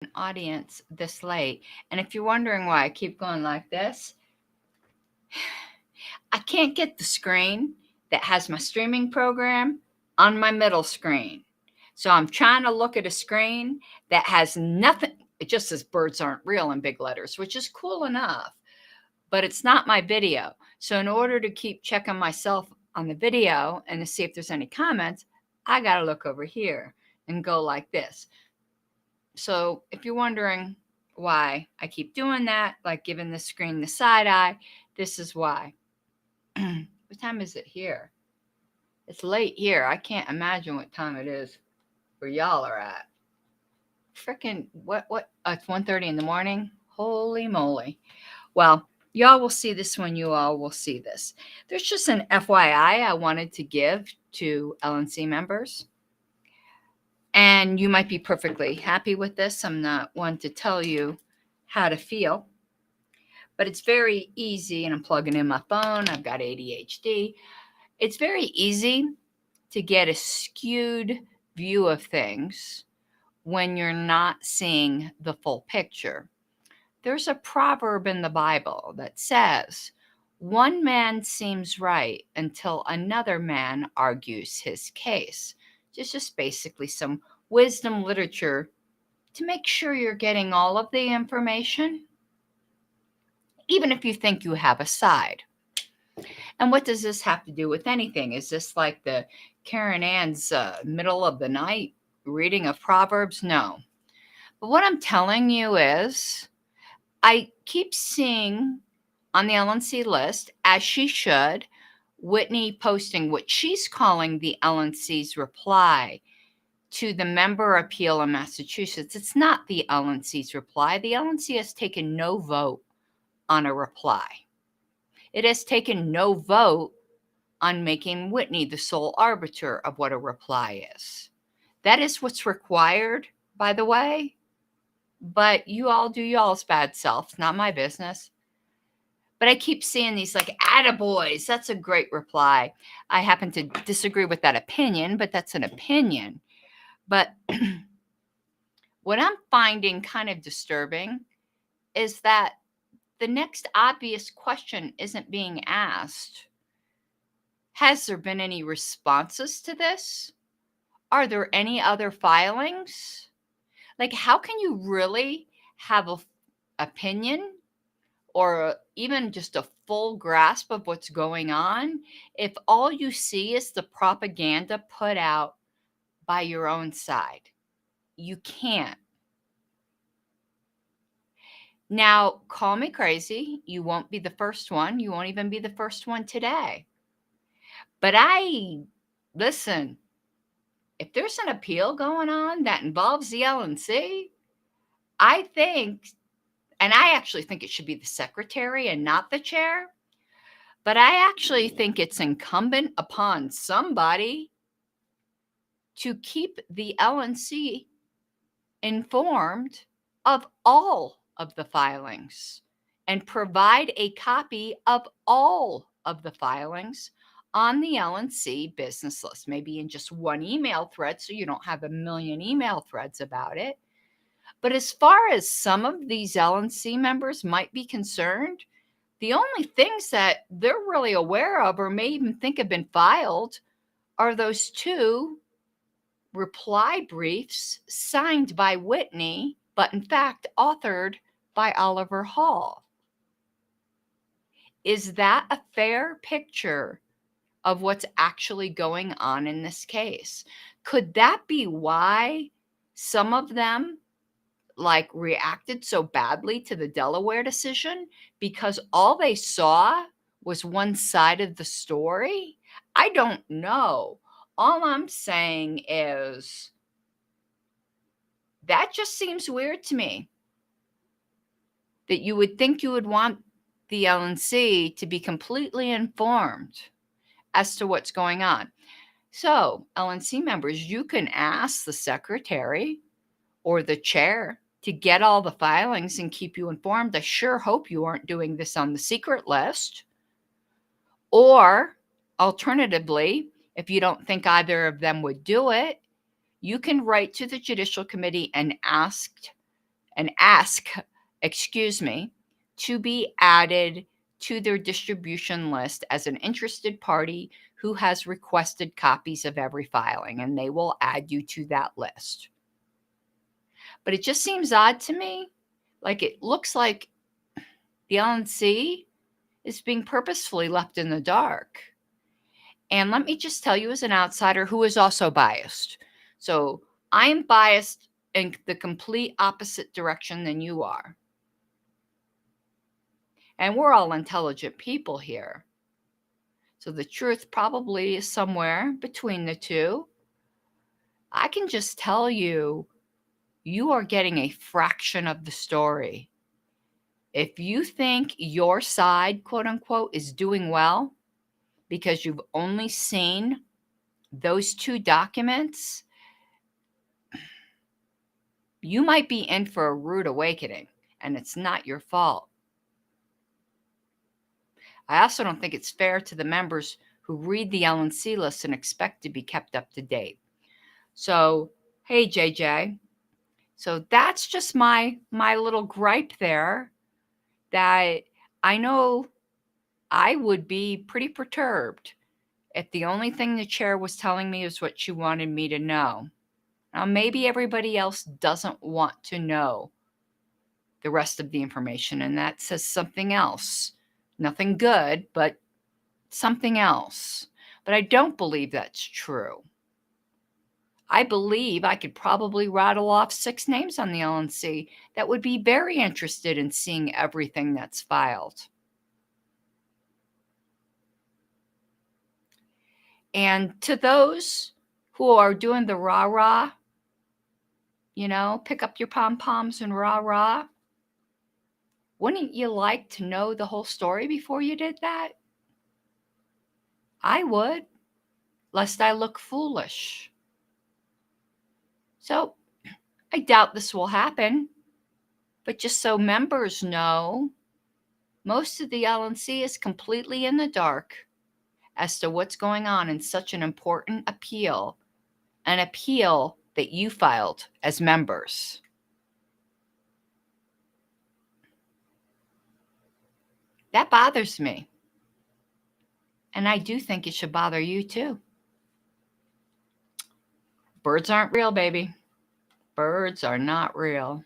an audience this late. And if you're wondering why I keep going like this, I can't get the screen that has my streaming program on my middle screen. So I'm trying to look at a screen that has nothing. It just says birds aren't real in big letters, which is cool enough, but it's not my video. So in order to keep checking myself on the video and to see if there's any comments, I got to look over here and go like this. So if you're wondering why I keep doing that, like giving the screen the side eye, this is why. What time is it here? It's late here. I can't imagine what time it is where y'all are at. Freaking what? It's 1:30 in the morning. Holy moly. Well, y'all will see this when you all will see this. There's just an FYI I wanted to give to LNC members. And you might be perfectly happy with this. I'm not one to tell you how to feel. But it's very easy, and I'm plugging in my phone. I've got ADHD. It's very easy to get a skewed view of things when you're not seeing the full picture. There's a proverb in the Bible that says, one man seems right until another man argues his case. Just basically some wisdom literature to make sure you're getting all of the information, even if you think you have a side. And what does this have to do with anything? Is this like the Karen Ann's middle of the night reading of Proverbs? No. But what I'm telling you is I keep seeing on the LNC list, as she should, Whitney posting what she's calling the LNC's reply to the member appeal in Massachusetts. It's not the LNC's reply. The LNC has taken no vote on a reply. It has taken no vote on making Whitney the sole arbiter of what a reply is. That is what's required, by the way. But you all do y'all's bad self. It's not my business. But I keep seeing these like, attaboys, that's a great reply. I happen to disagree with that opinion, but that's an opinion. But what I'm finding kind of disturbing is that the next obvious question isn't being asked. Has there been any responses to this? Are there any other filings? Like, how can you really have an opinion or even just a full grasp of what's going on if all you see is the propaganda put out by your own side? You can't. Now, call me crazy. You won't be the first one. You won't even be the first one today. But listen, if there's an appeal going on that involves the LNC, I think, and I actually think it should be the secretary and not the chair, but I actually think it's incumbent upon somebody to keep the LNC informed of all of the filings and provide a copy of all of the filings on the LNC business list, maybe in just one email thread so you don't have a million email threads about it. But as far as some of these LNC members might be concerned, the only things that they're really aware of or may even think have been filed are those two reply briefs signed by Whitney, but in fact authored by Oliver Hall. Is that a fair picture of what's actually going on in this case? Could that be why some of them reacted so badly to the Delaware decision? Because all they saw was one side of the story? I don't know. All I'm saying is that just seems weird to me. That you would think you would want the LNC to be completely informed as to what's going on. So, LNC members, you can ask the secretary or the chair to get all the filings and keep you informed. I sure hope you aren't doing this on the secret list. Or, alternatively, if you don't think either of them would do it, you can write to the Judicial Committee and ask and ask, to be added to their distribution list as an interested party who has requested copies of every filing, and they will add you to that list. But it just seems odd to me. Like, it looks like the LNC is being purposefully left in the dark. And let me just tell you, as an outsider who is also biased. So I am biased in the complete opposite direction than you are. And we're all intelligent people here. So the truth probably is somewhere between the two. I can just tell you, you are getting a fraction of the story. If you think your side, quote unquote, is doing well because you've only seen those 2 documents, you might be in for a rude awakening, and it's not your fault. I also don't think it's fair to the members who read the LNC list and expect to be kept up to date. So, hey, JJ. So that's just my little gripe there, that I know I would be pretty perturbed if the only thing the chair was telling me is what she wanted me to know. Now, maybe everybody else doesn't want to know the rest of the information, and that says something else. Nothing good, but something else. But I don't believe that's true. I believe I could probably rattle off 6 names on the LNC that would be very interested in seeing everything that's filed. And to those who are doing the rah-rah, pick up your pom-poms and rah-rah, wouldn't you like to know the whole story before you did that? I would, lest I look foolish. So I doubt this will happen, but just so members know, most of the LNC is completely in the dark as to what's going on in such an important appeal, an appeal that you filed as members. That bothers me. And I do think it should bother you too. Birds aren't real, baby. Birds are not real.